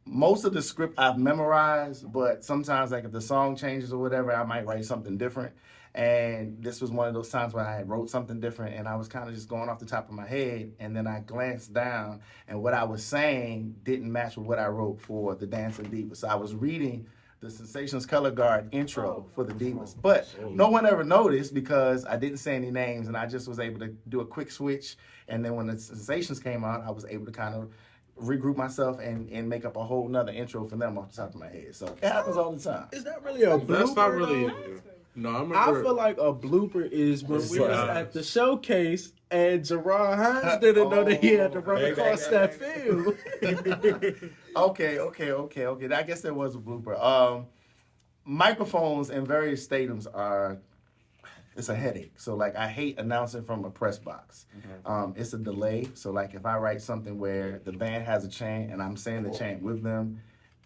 Most of the script I've memorized, but sometimes like if the song changes or whatever, I might write something different. And this was one of those times where I wrote something different and I was kind of just going off the top of my head. And then I glanced down and what I was saying didn't match with what I wrote for the Dancing Divas. So I was reading the Sensations Color Guard intro for the Divas. But no one ever noticed because I didn't say any names and I just was able to do a quick switch. And then when the Sensations came out, I was able to kind of regroup myself and make up a whole nother intro for them off the top of my head. So it happens all the time. Is that really a blooper? That's not really. though? No, I I remember. feel like a blooper is when we was Yeah. at the showcase and Jerrod Hines didn't know that he had to run across that field. Okay. I guess there was a blooper. Microphones in various stadiums it's a headache. So like I hate announcing from a press box. It's a delay. So like if I write something where the band has a chant and I'm saying the chant with them,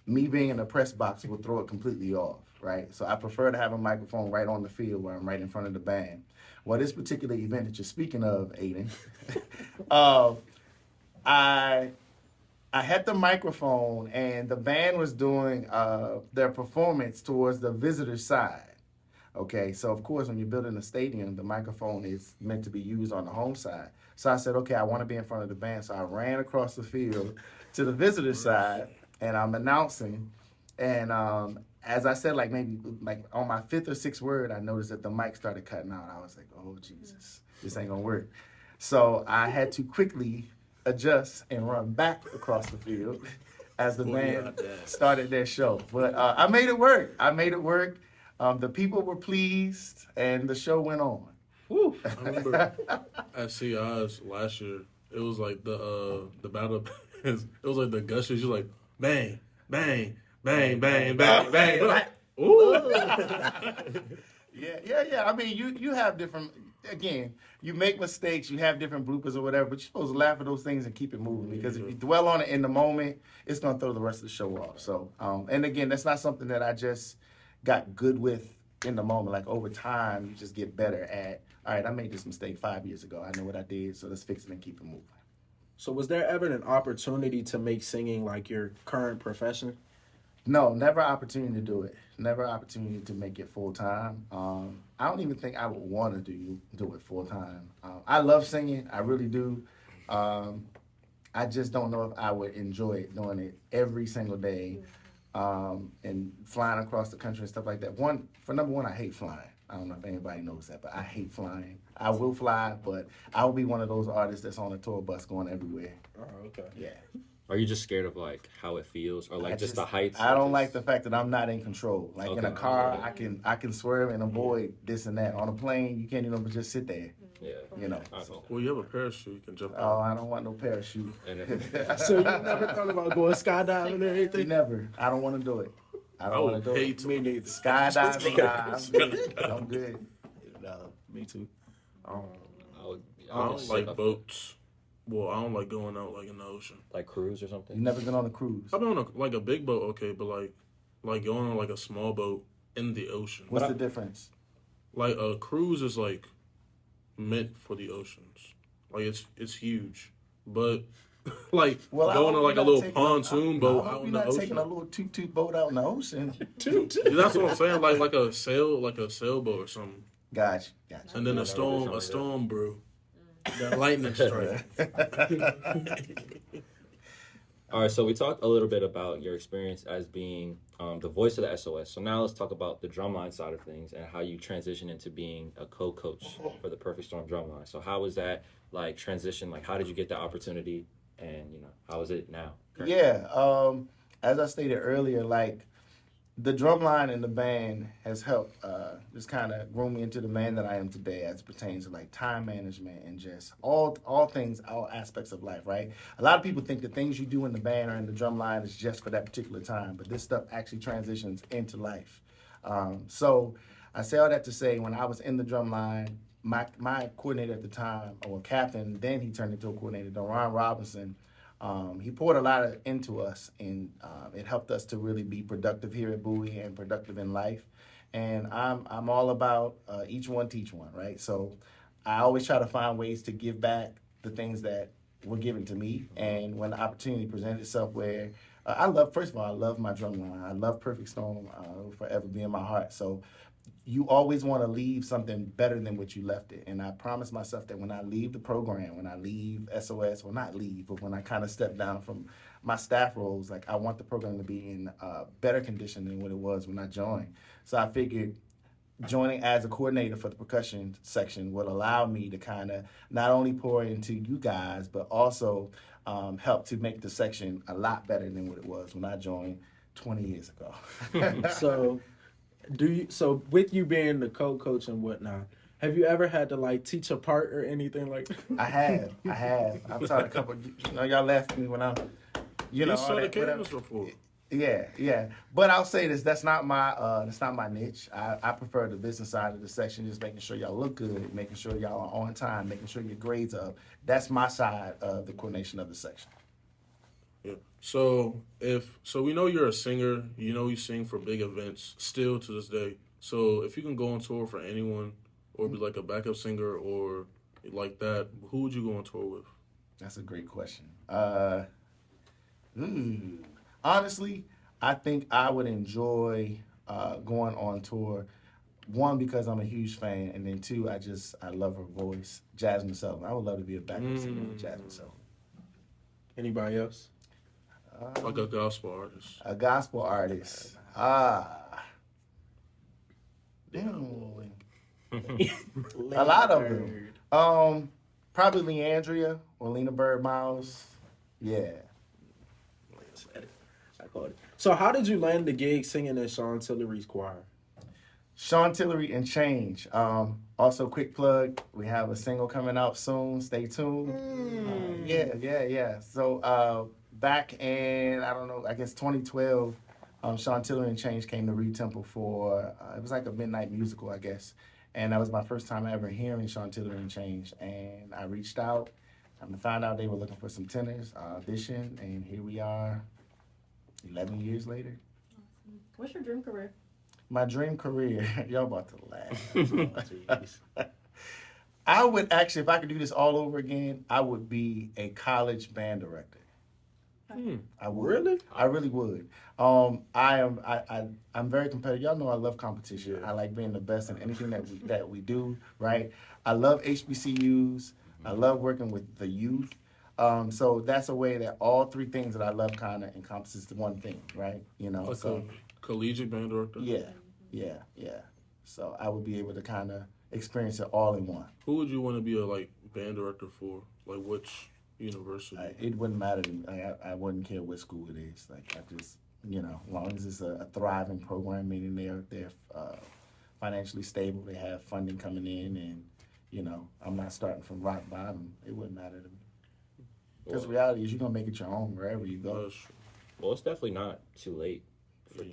me being in the press box will throw it completely off, right? So I prefer to have a microphone right on the field where I'm right in front of the band. Well, this particular event that you're speaking of, Aiden, I had the microphone and the band was doing their performance towards the visitor side. Okay, so of course, when you're building a stadium, the microphone is meant to be used on the home side. So I said, okay, I want to be in front of the band. So I ran across the field to the visitor side and I'm announcing. And as I said, like maybe like on my 5th or 6th word, I noticed that the mic started cutting out. I was like, oh, Jesus, this ain't gonna work. So I had to quickly adjust and run back across the field as the Oh, band yeah, that. started their show. But I made it work. The people were pleased, and the show went on. Woo. I remember at CI's last year, it was like the battle bands. It was like the gushers. You're like bang, bang, bang, bang, bang, bang. Like, ooh. Yeah. I mean, you have different. Again, you make mistakes. You have different bloopers or whatever, but you're supposed to laugh at those things and keep it moving. Because if you dwell on it in the moment, it's gonna throw the rest of the show off. So, and again, that's not something that I just got good with in the moment. Like over time, you just get better at. All right, I made this mistake 5 years ago. I know what I did, so let's fix it and keep it moving. So was there ever an opportunity to make singing like your current profession? No, never opportunity to do it. Never opportunity to make it full time. I don't even think I would want to do it full time. I love singing, I really do. I just don't know if I would enjoy it doing it every single day, and flying across the country and stuff like that. Number one, I hate flying. I don't know if anybody knows that, but I hate flying. I will fly, but I will be one of those artists that's on a tour bus going everywhere. Oh, okay. Yeah. Are you just scared of like how it feels, or like just the heights? I don't like the fact that I'm not in control. Like in a Okay. car, I can swerve and avoid this and that. On a plane, you can't even just sit there. Yeah. You know. I So, understand. Well, you have a parachute. You can jump oh, out. I don't want no parachute. And if, So you never thought about going skydiving or anything? Never. I don't want to do it. I I don't want would to do hate it. to. Me neither. Skydiving, nah, I'm good. No, me too. I would, I don't like boats. Well, I don't like going out like in the ocean. like cruise or You something. never been on a cruise? I've been on like a big boat, okay, but like going on like a small boat in the ocean. What's the difference? Like a cruise is like meant for the oceans. Like it's huge, but like Well, I going hope on like a you're not little taking pontoon I boat hope out in you're the not taking a ocean. little toot boat out in the ocean. Yeah, that's what I'm saying. Like a sailboat or something, Gotcha. and then Yeah, a never did something storm brew, that lightning strike. All right, so we talked a little bit about your experience as being the voice of the SOS. So now let's talk about the drumline side of things and how you transition into being a co-coach for the Perfect Storm drumline. So how was that like transition? Like how did you get the opportunity, and how is it now? currently? Yeah, as I stated earlier, like the drumline in the band has helped just kind of groom me into the man that I am today as it pertains to like time management and just all things, all aspects of life, right? A lot of people think the things you do in the band or in the drumline is just for that particular time, but this stuff actually transitions into life. So I say all that to say when I was in the drumline, my coordinator at the time, or captain, then he turned into a coordinator, Ron Robinson, he poured a lot into us, and it helped us to really be productive here at Bowie and productive in life. And I'm all about each one teach one, right? So I always try to find ways to give back the things that were given to me. And when the opportunity presented itself, where first of all, I love my drum line. I love Perfect Storm. It'll forever be in my heart. So you always want to leave something better than what you left it. And I promised myself that when I leave the program, when I leave SOS, well, not leave, but when I kind of step down from my staff roles, like I want the program to be in better condition than what it was when I joined. So I figured joining as a coordinator for the percussion section would allow me to kind of not only pour into you guys, but also help to make the section a lot better than what it was when I joined 20 years ago. So with you being the co-coach and whatnot, have you ever had to like teach a part or anything like that? I have. I've taught a couple. Y'all laughed at me when I, You all saw the that, whatever. canvas before. Yeah. But I'll say this: that's not my niche. I prefer the business side of the section, just making sure y'all look good, making sure y'all are on time, making sure your grades are up. That's my side of the coordination of the section. Yeah. So we know you're a singer, you sing for big events still to this day. So if you can go on tour for anyone or be like a backup singer or like that, who would you go on tour with? That's a great question. Honestly, I think I would enjoy going on tour. One, because I'm a huge fan, and then two, I love her voice, Jasmine Sullivan. I would love to be a backup singer with Jasmine Sullivan. Anybody else? Like a gospel artist. A gospel artist. A lot of them. Probably Leandria or Lena Bird Miles. Yeah. I caught it. So how did you land the gig singing in Sean Tillery's choir? Sean Tillery and Change. Also, quick plug, we have a single coming out soon. Stay tuned. Yeah. So back in, I don't know, I guess 2012, Sean Tillery and Change came to Reed Temple for, it was like a midnight musical, I guess. And that was my first time ever hearing Sean Tillery and Change. And I reached out and found out they were looking for some tenors. I auditioned, and here we are 11 years later. What's your dream career? My dream career, y'all about to laugh. I would actually, if I could do this all over again, I would be a college band director. I would. Really? I really would. I'm very competitive. Y'all know I love competition. I like being the best in anything that we do, right? I love HBCUs. I love working with the youth. So that's a way that all three things that I love kind of encompasses the one thing, right? You know, Like so a collegiate band director? yeah. So I would be able to kind of experience it all in one. Who would you want to be a band director for? Like which university? It wouldn't matter to me. I wouldn't care what school it is. Like I just, as long as it's a thriving program, meaning they're financially stable, they have funding coming in, and I'm not starting from rock bottom. It wouldn't matter to me. Because the reality is, you're gonna make it your own wherever you go. Well, it's definitely not too late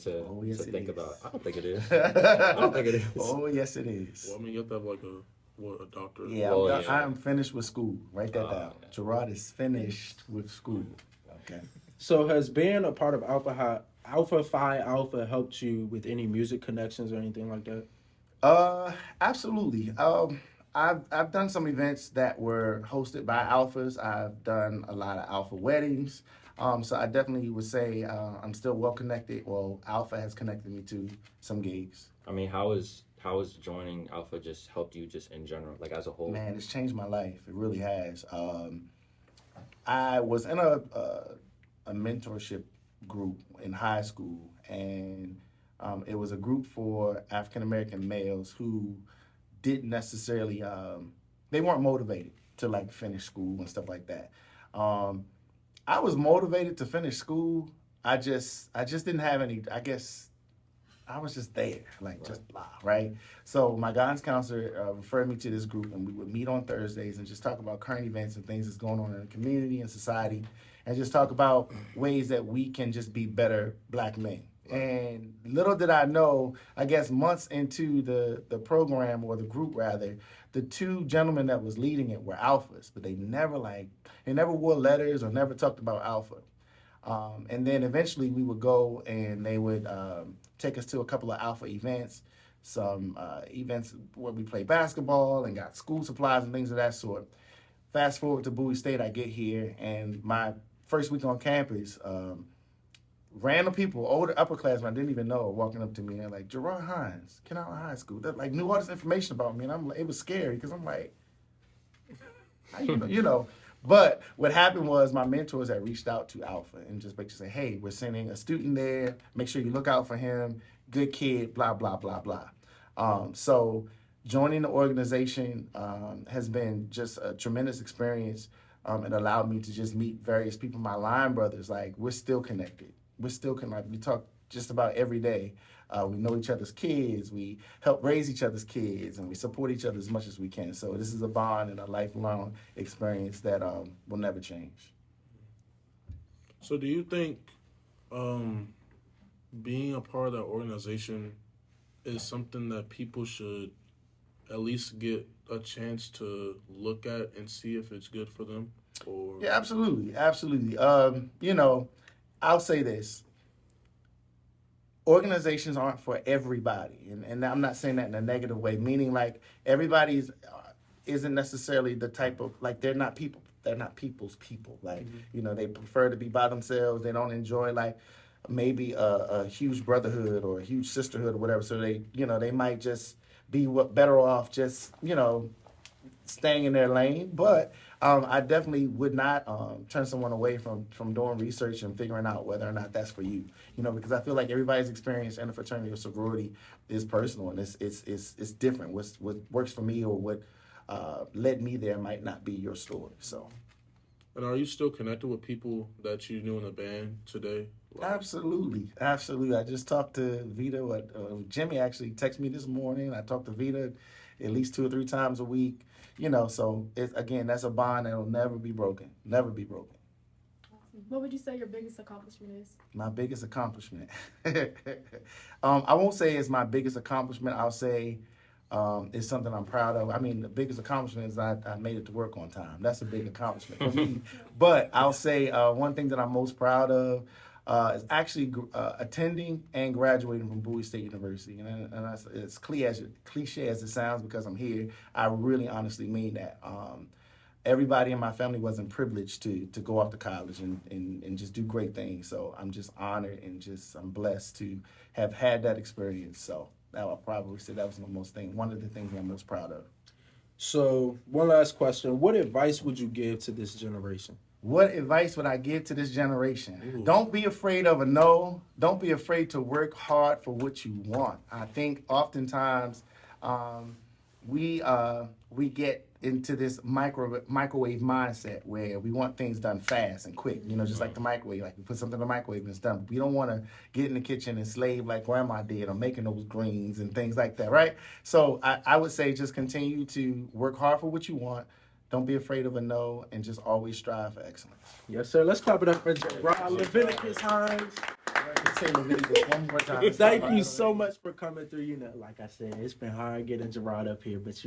to think about. I don't think it is. I don't think it is. Oh, yes, it is. Well, I mean, you have to have a doctor. Yeah, Well, I'm finished with school. Write that down. Yeah. Jerrod is finished with school. Okay. So has being a part of Alpha Phi Alpha helped you with any music connections or anything like that? Absolutely. I've done some events that were hosted by alphas. I've done a lot of alpha weddings. So I definitely would say I'm still well connected. Well, Alpha has connected me to some gigs. I mean, how is joining Alpha just helped you just in general, like as a whole? Man, it's changed my life. It really has. I was in a mentorship group in high school, and it was a group for African American males who didn't necessarily they weren't motivated to finish school and stuff like that. I was motivated to finish school. I just didn't have any. I guess I was just there, just blah, right? So my guidance counselor referred me to this group, and we would meet on Thursdays and just talk about current events and things that's going on in the community and society, and just talk about ways that we can just be better black men. And little did I know, I guess months into the program, or the group rather, the two gentlemen that was leading it were alphas, but they never wore letters or never talked about alpha. And then eventually we would go and they would take us to a couple of alpha events, some events where we played basketball and got school supplies and things of that sort. Fast forward to Bowie State, I get here, and my first week on campus, random people, older upperclassmen I didn't even know, walking up to me and they're like, Jerrod Hines, Kennesaw High School. They knew all this information about me, and it was scary because I'm like, But what happened was my mentors had reached out to Alpha and just basically say, hey, we're sending a student there. Make sure you look out for him. Good kid, blah, blah, blah, blah. So joining the organization has been just a tremendous experience. It allowed me to just meet various people, my line brothers. We're still connected. We talk just about every day. We know each other's kids. We help raise each other's kids, and we support each other as much as we can. So this is a bond and a lifelong experience that will never change. So do you think being a part of that organization is something that people should at least get a chance to look at and see if it's good for them? Or Yeah, absolutely. I'll say this. Organizations aren't for everybody, and I'm not saying that in a negative way, meaning everybody's isn't necessarily the type of, they're not people. They're not people's people. They prefer to be by themselves. They don't enjoy maybe a huge brotherhood or a huge sisterhood or whatever. So they might just be better off just, staying in their lane. But I definitely would not turn someone away from doing research and figuring out whether or not that's for you. Because I feel like everybody's experience in a fraternity or sorority is personal, and it's different. What works for me or what led me there might not be your story. So. And are you still connected with people that you knew in the band today? Absolutely. I just talked to Vita. Jimmy actually texted me this morning. I talked to Vita at least 2 or 3 times a week. So that's a bond that'll never be broken. Never be broken. What would you say your biggest accomplishment is? My biggest accomplishment. I won't say it's my biggest accomplishment. I'll say it's something I'm proud of. I mean, the biggest accomplishment is I made it to work on time. That's a big accomplishment for me. But I'll say one thing that I'm most proud of is actually attending and graduating from Bowie State University. And it's cliche as it sounds because I'm here. I really honestly mean that. Everybody in my family wasn't privileged to go off to college and just do great things. So I'm just honored and I'm blessed to have had that experience. So I'll probably say that was one of the things I'm most proud of. So one last question. What advice would you give to this generation? What advice would I give to this generation? Ooh. Don't be afraid of a no. Don't be afraid to work hard for what you want. I think oftentimes we get into this microwave mindset where we want things done fast and quick, just like the microwave. Like we put something in the microwave and it's done. We don't want to get in the kitchen and slave like grandma did on making those greens and things like that, right? So I would say just continue to work hard for what you want. Don't be afraid of a no, and just always strive for excellence. Yes, sir. Let's clap it up for Jerrod Leviticus Hines. Say Leviticus one more time. Thank you so much for coming through. Like I said, it's been hard getting Jerrod up here, but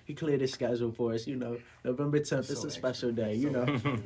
he cleared his schedule for us. November 10th, it's a special day,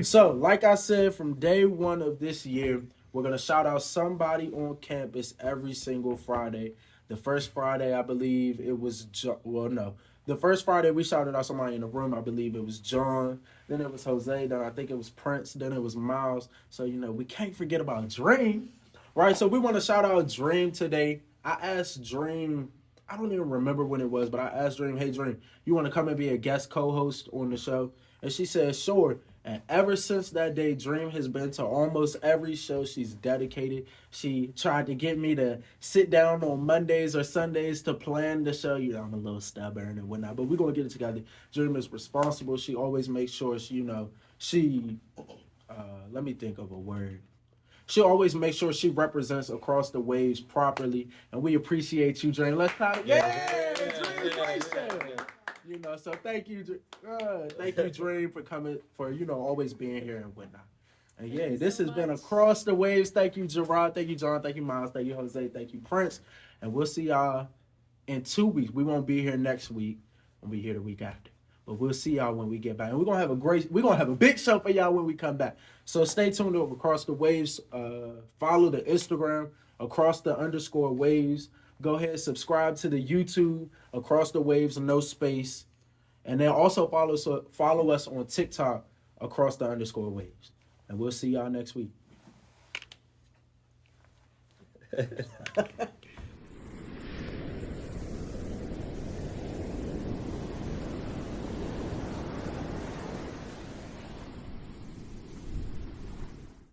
So, like I said, from day one of this year, we're going to shout out somebody on campus every single Friday. The first Friday, I believe it was The first Friday, we shouted out somebody in the room. I believe it was John. Then it was Jose. Then I think it was Prince. Then it was Miles. So, we can't forget about Dream. Right? So, we want to shout out Dream today. I asked Dream, I don't even remember when it was, but I asked Dream, hey, Dream, you want to come and be a guest co-host on the show? And she said, sure. And ever since that day, Dream has been to almost every show. She's dedicated. She tried to get me to sit down on Mondays or Sundays to plan the show. I'm a little stubborn and whatnot, but we're going to get it together. Dream is responsible. She always makes sure, let me think of a word. She'll always make sure she represents Across the Waves properly, and we appreciate you, Dream. Let's clap. Yeah, Dream, so thank you, Dream, for coming, for always being here and whatnot. And this has been Across the Waves. Thank you, Jerrod. Thank you, John. Thank you, Miles. Thank you, Jose. Thank you, Prince. And we'll see y'all in 2 weeks. We won't be here next week. We'll be here the week after. But we'll see y'all when we get back. And we're gonna have a big show for y'all when we come back. So stay tuned to Across the Waves. Follow the Instagram, _waves. Go ahead, subscribe to the YouTube, Across the Waves, no space. And then also follow us on TikTok, _waves. And we'll see y'all next week.